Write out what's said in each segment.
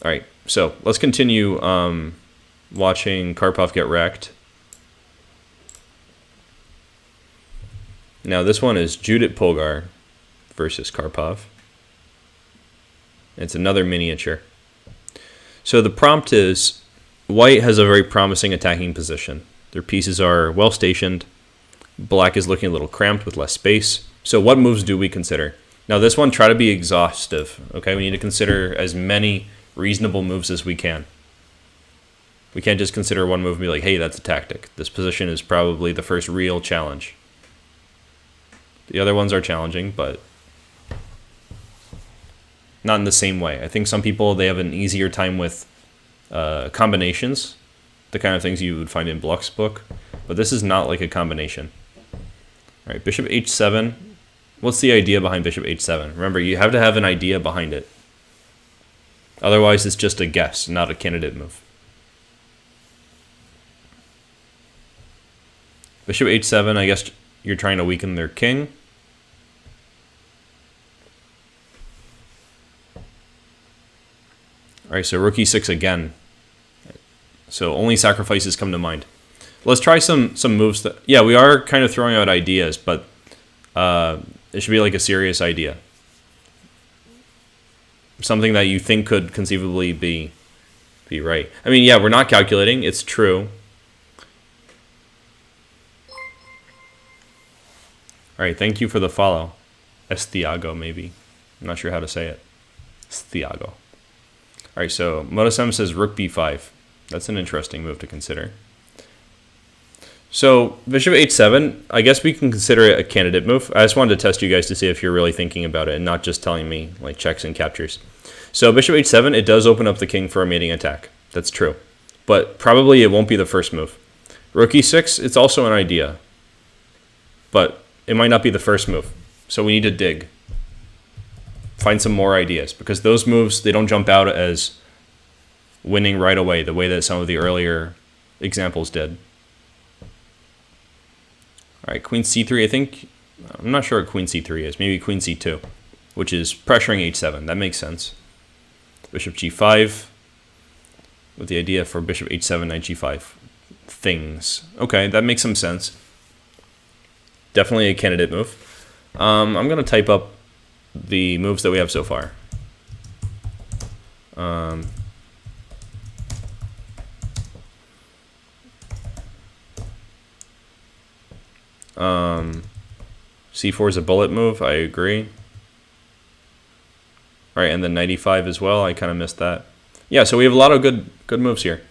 All right, so let's continue watching Karpov get wrecked. Now this one is Judit Polgar versus Karpov. It's another miniature. So the prompt is, white has a very promising attacking position. Their pieces are well stationed. Black is looking a little cramped with less space. So what moves do we consider? Now this one, try to be exhaustive. Okay, we need to consider as many reasonable moves as we can. We can't just consider one move and be like, hey, that's a tactic. This position is probably the first real challenge. The other ones are challenging, but not in the same way. I think some people, they have an easier time with combinations, the kind of things you would find in Bloch's book, but this is not like a combination. All right, bishop h7. What's the idea behind bishop h7? Remember, you have to have an idea behind it. Otherwise, it's just a guess, not a candidate move. Bishop h7, I guess you're trying to weaken their king. All right, so rook e6 again. So only sacrifices come to mind. Let's try some moves that, yeah, we are kind of throwing out ideas, but it should be like a serious idea. Something that you think could conceivably be right. I mean, yeah, we're not calculating, it's true. All right, thank you for the follow. Estiago, maybe. I'm not sure how to say it. Estiago. All right, so Modasem says rook b5. That's an interesting move to consider. So bishop h7, I guess we can consider it a candidate move. I just wanted to test you guys to see if you're really thinking about it and not just telling me like checks and captures. So bishop h7, it does open up the king for a mating attack. That's true. But probably it won't be the first move. Rook e6, it's also an idea. But it might not be the first move. So we need to dig. Find some more ideas, because those moves, they don't jump out as winning right away the way that some of the earlier examples did. All right, queen c3, I think, I'm not sure what queen c3 is, maybe queen c2, which is pressuring h7, that makes sense. Bishop g5, with the idea for bishop h7, knight g5, things. Okay, that makes some sense. Definitely a candidate move. I'm going to type up the moves that we have so far. C4 is a bullet move, I agree. All right, and then knight e5 as well, I kind of missed that. Yeah, so we have a lot of good moves here.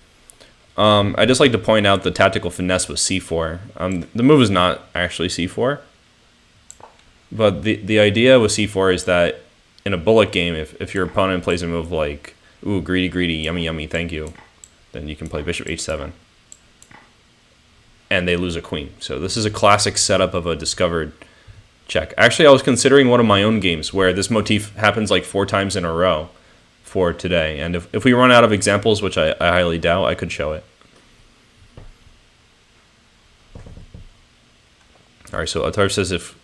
I just like to point out the tactical finesse with c4. The move is not actually c4. But the idea with c4 is that in a bullet game, if your opponent plays a move like, ooh, greedy, greedy, yummy, yummy, thank you, then you can play bishop h7. And they lose a queen. So this is a classic setup of a discovered check. Actually, I was considering one of my own games where this motif happens like 4 times in a row for today. And if we run out of examples, which I highly doubt, I could show it. All right, so Atar says if,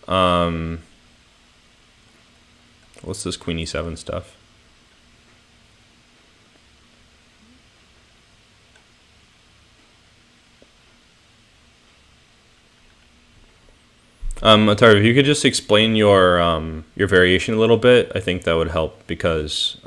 what's this queen e7 stuff? Atar, if you could just explain your variation a little bit, I think that would help because,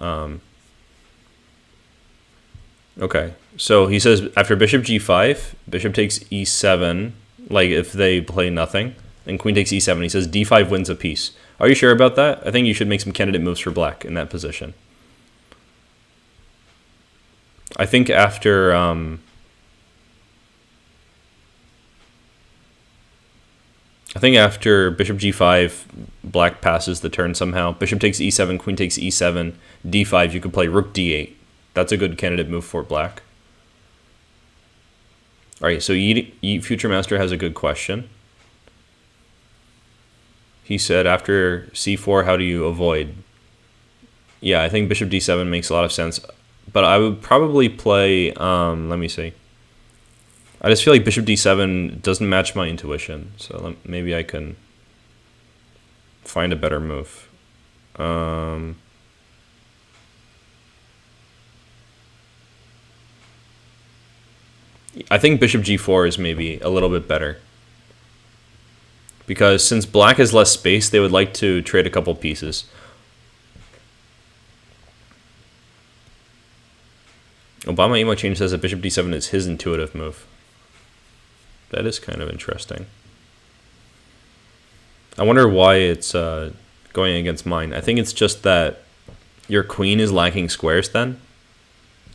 okay, so he says after bishop g5, bishop takes e7, like if they play nothing, then queen takes e7, he says d5 wins a piece. Are you sure about that? I think you should make some candidate moves for black in that position. I think after bishop g5, black passes the turn somehow. Bishop takes e7, queen takes e7, d5, you could play rook d8. That's a good candidate move for black. All right, so Future Master has a good question. He said, after c4, how do you avoid? Yeah, I think bishop d7 makes a lot of sense. But I would probably play, let me see. I just feel like bishop d7 doesn't match my intuition. So maybe I can find a better move. I think bishop g4 is maybe a little bit better. Because since black has less space, they would like to trade a couple pieces. Obama Emo Change says that bishop d7 is his intuitive move. That is kind of interesting. I wonder why it's going against mine. I think it's just that your queen is lacking squares then.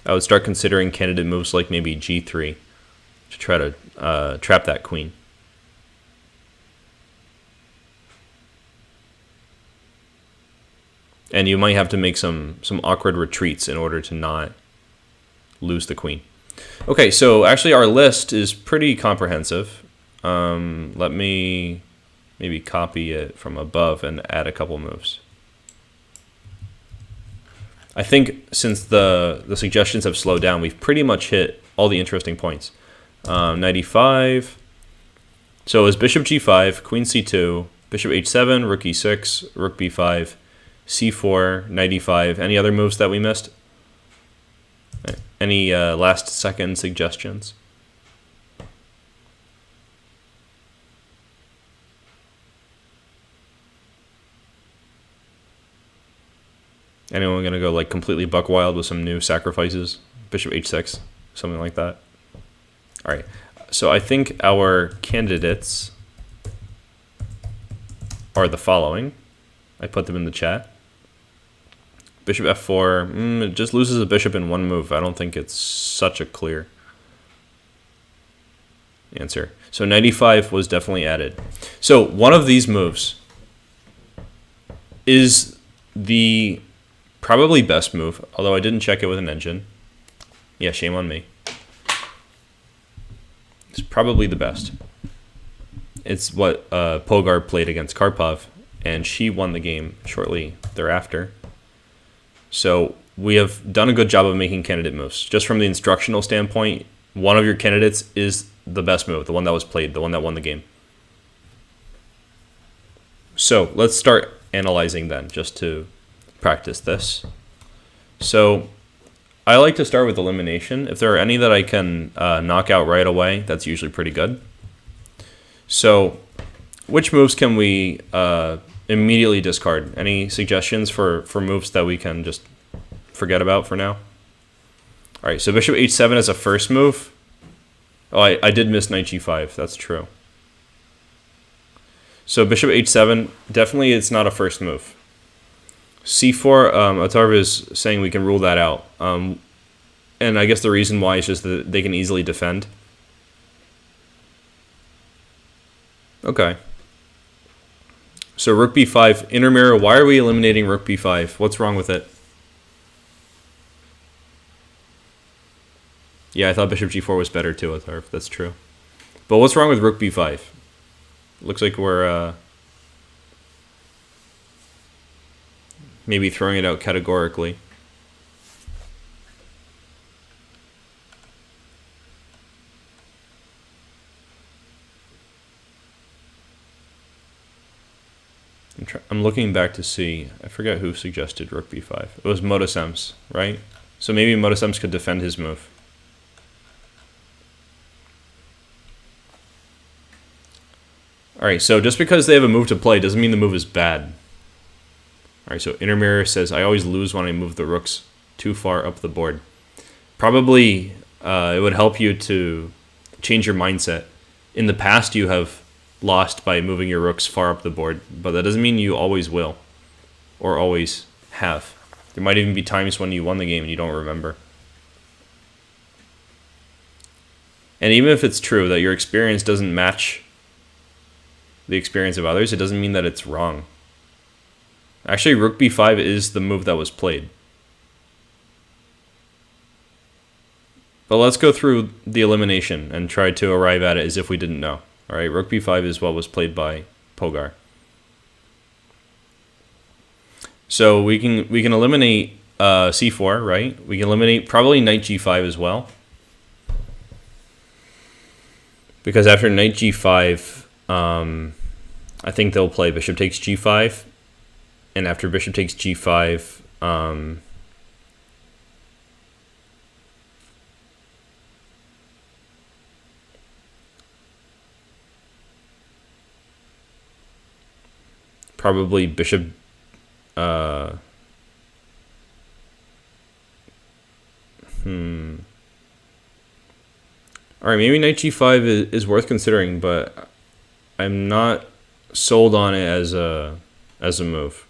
I would start considering candidate moves like maybe g3 to try to trap that queen. And you might have to make some awkward retreats in order to not lose the queen. Okay, so actually our list is pretty comprehensive. Let me maybe copy it from above and add a couple moves. I think since the suggestions have slowed down, we've pretty much hit all the interesting points. Knight e5. So it was bishop g5, queen c2, bishop h7, rook e6, rook b5, c4, knight e5. Any other moves that we missed? Any last second suggestions? Anyone gonna go like completely buck wild with some new sacrifices? Bishop h6, something like that. All right, so I think our candidates are the following. I put them in the chat. Bishop f4, it just loses a bishop in one move. I don't think it's such a clear answer. So knight e5 was definitely added. So one of these moves is the probably best move, although I didn't check it with an engine. Yeah, shame on me. It's probably the best. It's what Polgar played against Karpov, and she won the game shortly thereafter. So we have done a good job of making candidate moves. Just from the instructional standpoint, one of your candidates is the best move, the one that was played, the one that won the game. So let's start analyzing then, just to practice this. So I like to start with elimination. If there are any that I can knock out right away, that's usually pretty good. So which moves can we immediately discard? Any suggestions for moves that we can just forget about for now? All right, so bishop h7 as a first move. Oh, I did miss knight g5. That's true. So bishop h7, definitely it's not a first move. c4, Atarv is saying we can rule that out. And I guess the reason why is just that they can easily defend. Okay. So rook b5, inner mirror, why are we eliminating rook b5? What's wrong with it? Yeah, I thought bishop g4 was better too, Atarv. That's true. But what's wrong with rook b5? Looks like we're maybe throwing it out categorically. I'm looking back to see. I forget who suggested rook b5. It was Motosems, right? So maybe Motosems could defend his move. All right, so just because they have a move to play doesn't mean the move is bad. All right, so Inner Mirror says, I always lose when I move the rooks too far up the board. Probably it would help you to change your mindset. In the past, you have lost by moving your rooks far up the board, but that doesn't mean you always will or always have. There might even be times when you won the game and you don't remember. And even if it's true that your experience doesn't match the experience of others, it doesn't mean that it's wrong. Actually, rook b5 is the move that was played. But let's go through the elimination and try to arrive at it as if we didn't know. All right, rook b5 is what was played by Polgar. So we can eliminate c4, right? We can eliminate probably knight g5 as well. Because after knight g5, I think they'll play bishop takes g5. And after bishop takes g5, Probably bishop... All right, maybe knight g5 is worth considering, but I'm not sold on it as a move.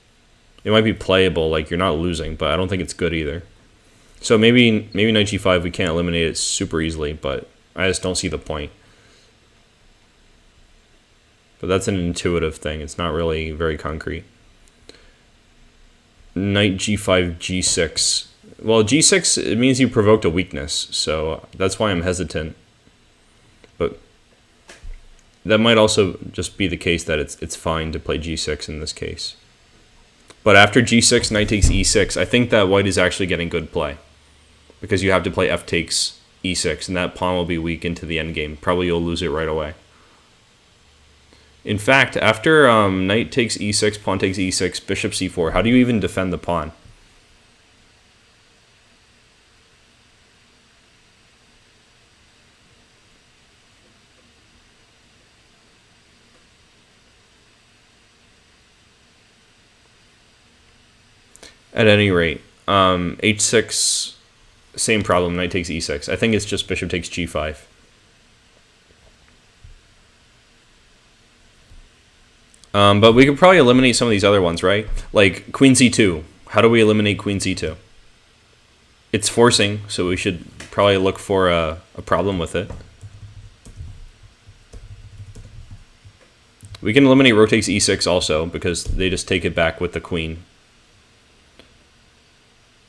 It might be playable, like you're not losing, but I don't think it's good either. So maybe knight g5 we can't eliminate it super easily, but I just don't see the point. But that's an intuitive thing. It's not really very concrete. Knight g5, g6. Well, g6, it means you provoked a weakness, so that's why I'm hesitant. But that might also just be the case that it's fine to play g6 in this case. But after g6, knight takes e6, I think that white is actually getting good play. Because you have to play f takes e6, and that pawn will be weak into the endgame. Probably you'll lose it right away. In fact, after knight takes e6, pawn takes e6, bishop c4, how do you even defend the pawn? At any rate, h6, same problem, knight takes e6. I think it's just bishop takes g5. But we could probably eliminate some of these other ones, right? Like queen c2. How do we eliminate queen c2? It's forcing, so we should probably look for a problem with it. We can eliminate rook takes e6 also, because they just take it back with the queen.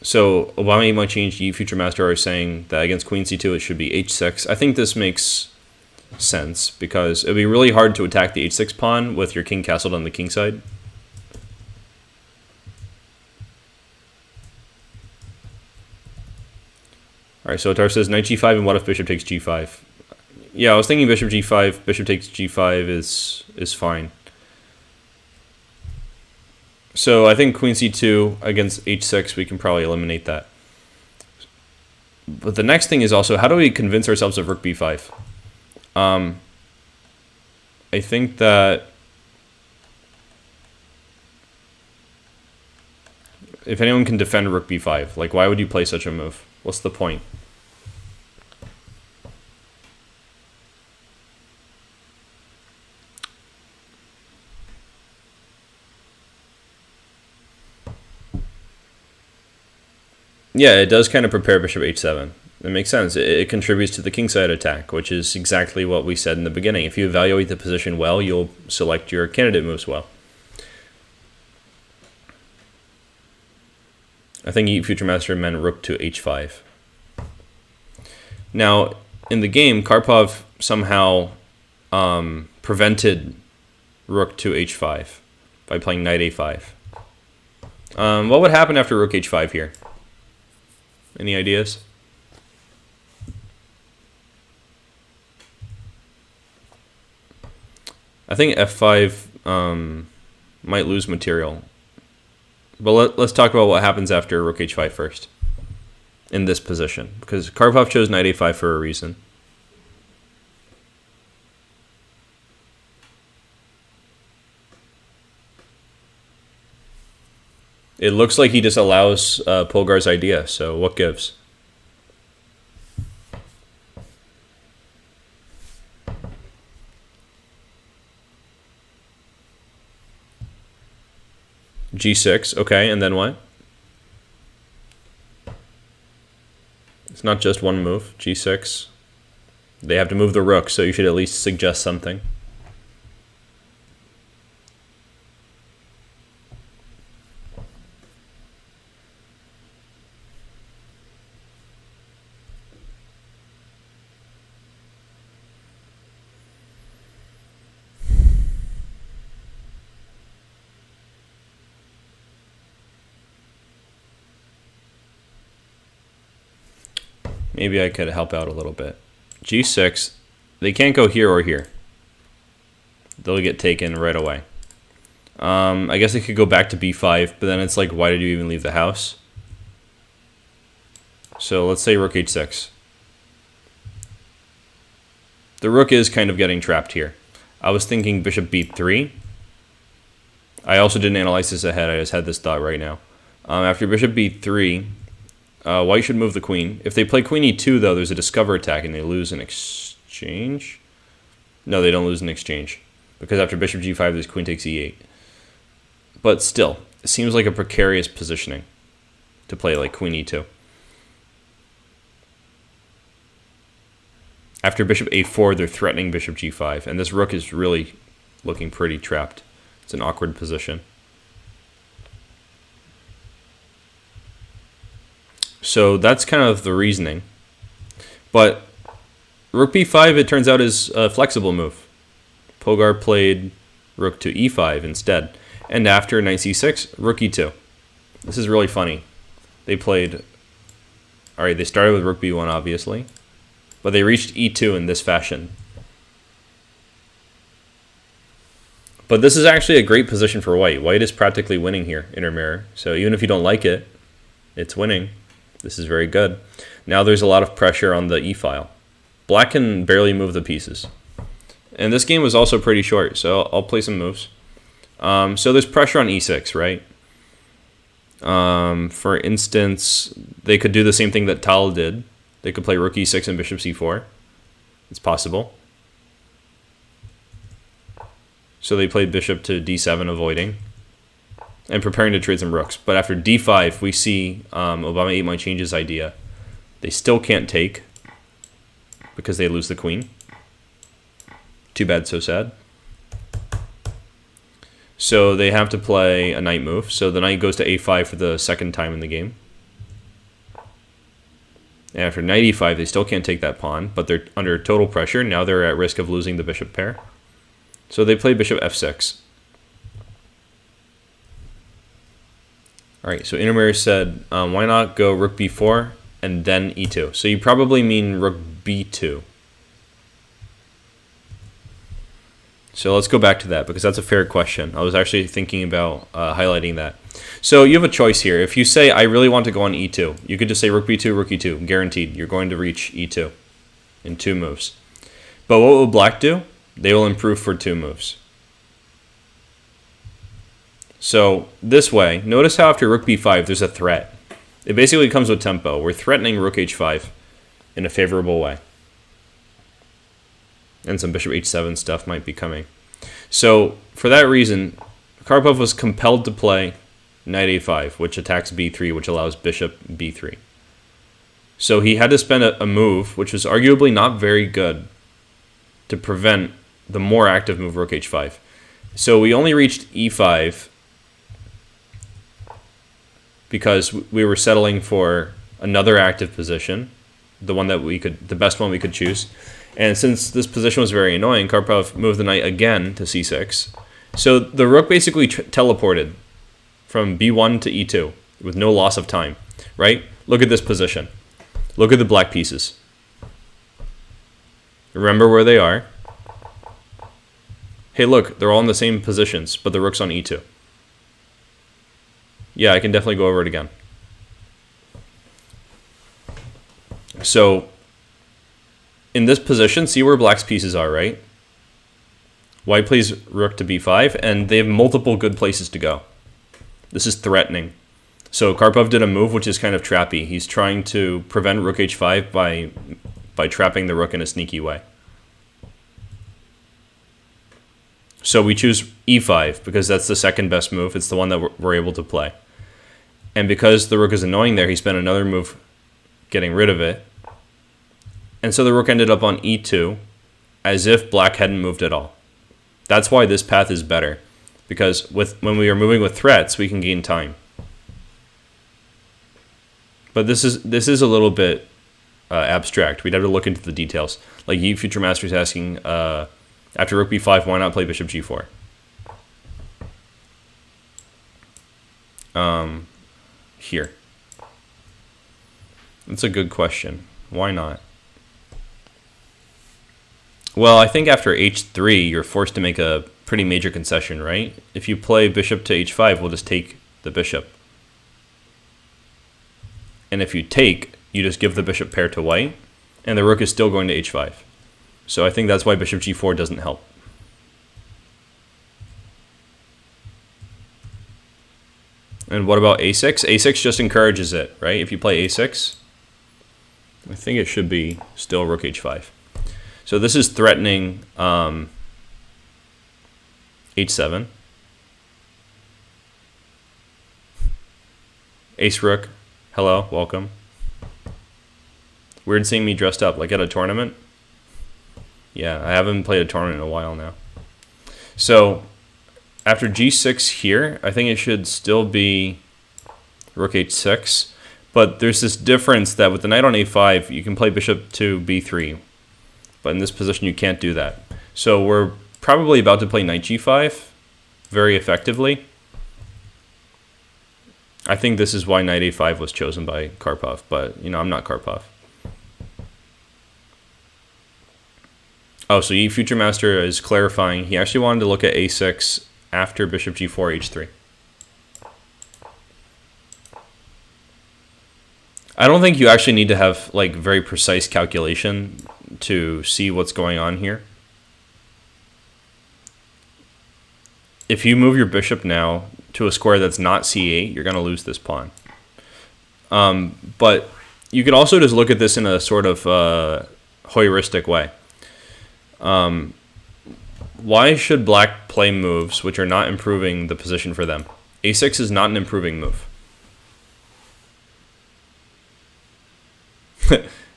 So Obama might change. Future Master are saying that against queen c2 it should be h6. I think this makes sense because it would be really hard to attack the h6 pawn with your king castled on the king side. Alright, so Atar says knight g5 and what if bishop takes g5? Yeah, I was thinking bishop g5, bishop takes g5 is fine. So I think queen c2 against h6, we can probably eliminate that. But the next thing is also, how do we convince ourselves of rook b5? I think that if anyone can defend rook b5, like why would you play such a move? What's the point? Yeah, it does kind of prepare bishop h7. It makes sense. It contributes to the kingside attack, which is exactly what we said in the beginning. If you evaluate the position well, you'll select your candidate moves well. I think Future Master meant rook to h5. Now, in the game, Karpov somehow prevented rook to h5 by playing knight a5. What would happen after rook h5 here? Any ideas? I think f5 might lose material. But let's talk about what happens after rook h5 first. In this position. Because Karpov chose knight a5 for a reason. It looks like he just allows Polgar's idea, so what gives? g6, okay, and then what? It's not just one move, g6. They have to move the rook, so you should at least suggest something. Maybe I could help out a little bit. g6, they can't go here or here. They'll get taken right away. I guess they could go back to b5, but then it's like, why did you even leave the house? So let's say rook h6. The rook is kind of getting trapped here. I was thinking bishop b3. I also didn't analyze this ahead. I just had this thought right now. After bishop b3, white should move the queen. If they play queen e2, though, there's a discover attack, and they lose an exchange? No, they don't lose an exchange. Because after bishop g5, this queen takes e8. But still, it seems like a precarious positioning to play like queen e2. After bishop a4, they're threatening bishop g5, and this rook is really looking pretty trapped. It's an awkward position. So that's kind of the reasoning. But rook b5, it turns out, is a flexible move. Polgar played rook to e5 instead. And after knight c6, rook e2. This is really funny. They played... Alright, they started with rook b1, obviously. But they reached e2 in this fashion. But this is actually a great position for white. White is practically winning here, inner mirror. So even if you don't like it, it's winning. This is very good. Now there's a lot of pressure on the e-file. Black can barely move the pieces. And this game was also pretty short, so I'll play some moves. So there's pressure on e6, right? For instance, they could do the same thing that Tal did. They could play rook e6 and bishop c4. It's possible. So they played bishop to d7, avoiding, and preparing to trade some rooks. But after d5, we see Obama 8 might change his idea. They still can't take because they lose the queen. Too bad, so sad. So they have to play a knight move. So the knight goes to a5 for the second time in the game. And after knight e5, they still can't take that pawn, but they're under total pressure. Now they're at risk of losing the bishop pair. So they play bishop f6. Alright, so Intermirror said, why not go rook b4 and then e2? So you probably mean rook b2. So let's go back to that, because that's a fair question. I was actually thinking about highlighting that. So you have a choice here. If you say, I really want to go on e2, you could just say rook b2, rook e2. Guaranteed, you're going to reach e2 in 2 moves. But what will black do? They will improve for 2 moves. So this way, notice how after rook b5, there's a threat. It basically comes with tempo. We're threatening rook h5 in a favorable way. And some bishop h7 stuff might be coming. So for that reason, Karpov was compelled to play knight a5, which attacks b3, which allows bishop b3. So he had to spend a move, which was arguably not very good, to prevent the more active move rook h5. So we only reached e5 because we were settling for another active position, the best one we could choose. And since this position was very annoying, Karpov moved the knight again to c6. So the rook basically teleported from b1 to e2 with no loss of time, right? Look at this position. Look at the black pieces. Remember where they are. Hey, look, they're all in the same positions, but the rook's on e2. Yeah, I can definitely go over it again. So in this position, see where black's pieces are, right? White plays rook to b5, and they have multiple good places to go. This is threatening. So Karpov did a move which is kind of trappy. He's trying to prevent rook h5 by trapping the rook in a sneaky way. So we choose e5 because that's the second best move. It's the one that we're able to play. And because the rook is annoying there, he spent another move getting rid of it. And so the rook ended up on e2 as if black hadn't moved at all. That's why this path is better, because when we are moving with threats, we can gain time. But this is a little bit abstract. We'd have to look into the details. Like Yi Future Master is asking, after rook b5, why not play bishop g4? Here. That's a good question. Why not? Well, I think after h3, you're forced to make a pretty major concession, right? If you play bishop to h5, we'll just take the bishop. And if you take, you just give the bishop pair to white, and the rook is still going to h5. So I think that's why bishop g4 doesn't help. And what about a6? a6 just encourages it, right? If you play a6, I think it should be still rook h5. So this is threatening h7. Ace rook, hello, welcome. Weird seeing me dressed up, like at a tournament. Yeah, I haven't played a tournament in a while now. So after g6 here, I think it should still be rook h6. But there's this difference that with the knight on a5, you can play bishop to b3. But in this position, you can't do that. So we're probably about to play knight g5 very effectively. I think this is why knight a5 was chosen by Karpov, but I'm not Karpov. Oh, so Future Master is clarifying. He actually wanted to look at a6 after bishop g4, h3. I don't think you actually need to have like very precise calculation to see what's going on here. If you move your bishop now to a square that's not c8, you're going to lose this pawn. But you could also just look at this in a sort of heuristic way. Why should black play moves which are not improving the position for them? a6 is not an improving move.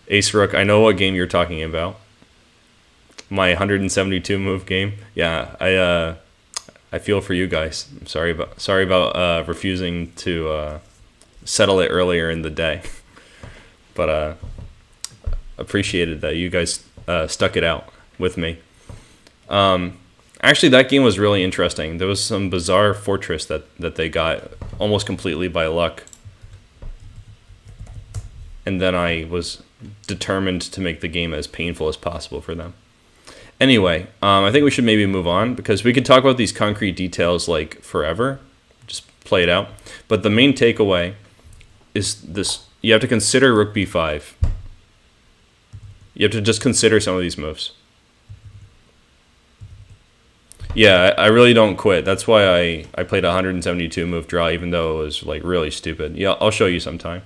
Ace rook, I know what game you're talking about. My 172 move game. Yeah, I feel for you guys. I'm sorry about refusing to settle it earlier in the day, but appreciated that you guys stuck it out with me. Actually, that game was really interesting. There was some bizarre fortress that they got almost completely by luck, and then I was determined to make the game as painful as possible for them. Anyway, I think we should maybe move on, because we could talk about these concrete details like forever. Just play it out. But the main takeaway is this: you have to consider rook b5. You have to just consider some of these moves. Yeah, I really don't quit. That's why I played a 172 move draw, even though it was like really stupid. Yeah, I'll show you sometime.